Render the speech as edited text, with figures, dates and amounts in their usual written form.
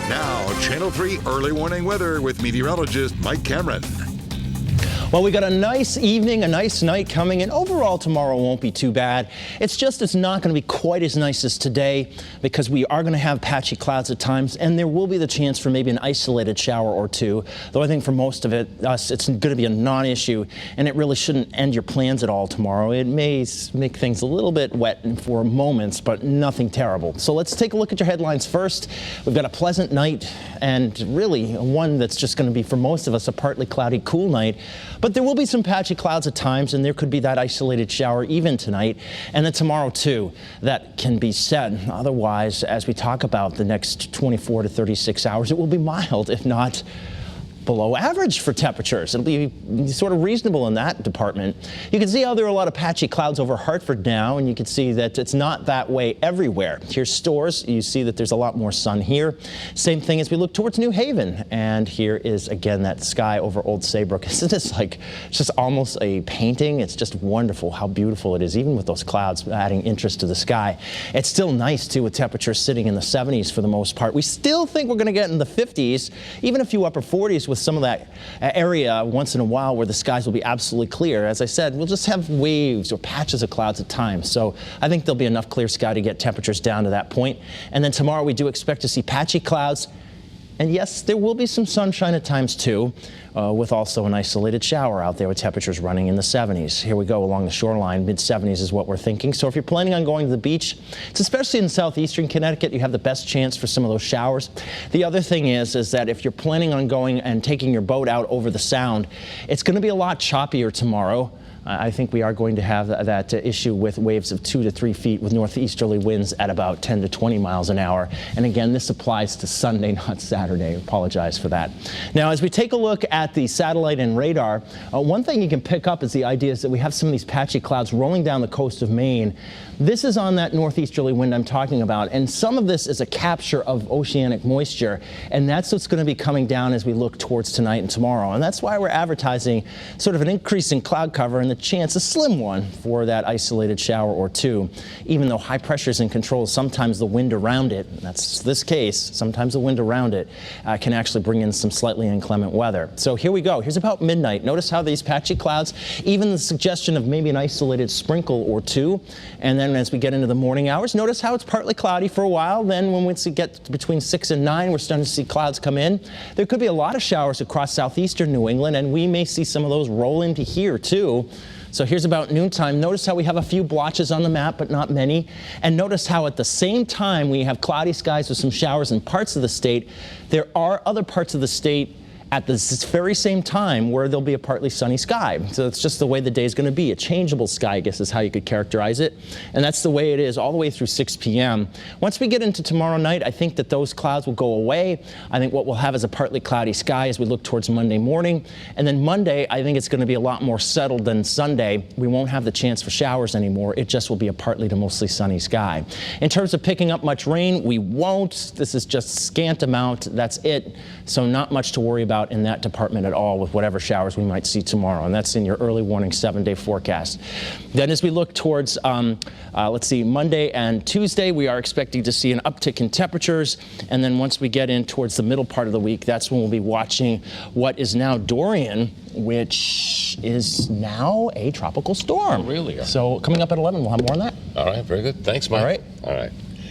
Now, Channel 3 early warning weather with meteorologist Mike Cameron. Well, we got a nice evening, a nice night coming, and overall tomorrow won't be too bad. It's not going to be quite as nice as today because we are going to have patchy clouds at times, and there will be the chance for maybe an isolated shower or two. Though I think for most of it's going to be a non-issue, and it really shouldn't end your plans at all tomorrow. It may make things a little bit wet for moments, but nothing terrible. So let's take a look at your headlines first. We've got a pleasant night, and really one that's just going to be for most of us a partly cloudy, cool night. But there will be some patchy clouds at times, and there could be that isolated shower even tonight, and then tomorrow too. That can be said. Otherwise, as we talk about the next 24 to 36 hours, it will be mild, if not below average for temperatures. It'll be sort of reasonable in that department. You can see how there are a lot of patchy clouds over Hartford now, and you can see that it's not that way everywhere. Here's Storrs. You see that there's a lot more sun here. Same thing as we look towards New Haven, and here is again that sky over Old Saybrook. Isn't this like just almost a painting? It's just wonderful how beautiful it is, even with those clouds adding interest to the sky. It's still nice too with temperatures sitting in the 70s for the most part. We still think we're going to get in the 50s, even a few upper 40s with some of that area once in a while where the skies will be absolutely clear. As I said, we'll just have waves or patches of clouds at times. So I think there'll be enough clear sky to get temperatures down to that point. And then tomorrow we do expect to see patchy clouds. And yes, there will be some sunshine at times too, with also an isolated shower out there with temperatures running in the 70s. Here we go along the shoreline, mid-70s is what we're thinking. So if you're planning on going to the beach, it's especially in southeastern Connecticut, you have the best chance for some of those showers. The other thing is that if you're planning on going and taking your boat out over the Sound, it's going to be a lot choppier tomorrow. I think we are going to have that issue with waves of 2 to 3 feet with northeasterly winds at about 10 to 20 miles an hour. And again, this applies to Sunday, not Saturday. I apologize for that. Now, as we take a look at the satellite and radar, one thing you can pick up is the idea is that we have some of these patchy clouds rolling down the coast of Maine. This is on that northeasterly wind I'm talking about, and some of this is a capture of oceanic moisture, and that's what's going to be coming down as we look towards tonight and tomorrow. And that's why we're advertising sort of an increase in cloud cover and the chance, a slim one, for that isolated shower or two. Even though high pressure is in control, sometimes the wind around it, that's this case, sometimes the wind around it can actually bring in some slightly inclement weather. So here we go. Here's about midnight. Notice how these patchy clouds, even the suggestion of maybe an isolated sprinkle or two, and then as we get into the morning hours, notice how it's partly cloudy for a while. Then once we get between 6 and 9, we're starting to see clouds come in. There could be a lot of showers across southeastern New England, and we may see some of those roll into here too. So here's about noontime. Notice how we have a few blotches on the map, but not many. And notice how at the same time we have cloudy skies with some showers in parts of the state. There are other parts of the state at this very same time where there'll be a partly sunny sky. So it's just the way the day is going to be. A changeable sky, I guess, is how you could characterize it. And that's the way it is all the way through 6 p.m. Once we get into tomorrow night, I think that those clouds will go away. I think what we'll have is a partly cloudy sky as we look towards Monday morning. And then Monday, I think it's going to be a lot more settled than Sunday. We won't have the chance for showers anymore. It just will be a partly to mostly sunny sky. In terms of picking up much rain, we won't. This is just scant amount. That's it. So not much to worry about in that department at all with whatever showers we might see tomorrow, and that's in your early warning 7-day forecast. Then as we look towards, let's see, Monday and Tuesday, we are expecting to see an uptick in temperatures, and then once we get in towards the middle part of the week, that's when we'll be watching what is now Dorian, which is now a tropical storm. Oh, really? So coming up at 11, we'll have more on that. All right, very good. Thanks, Mike. All right. All right.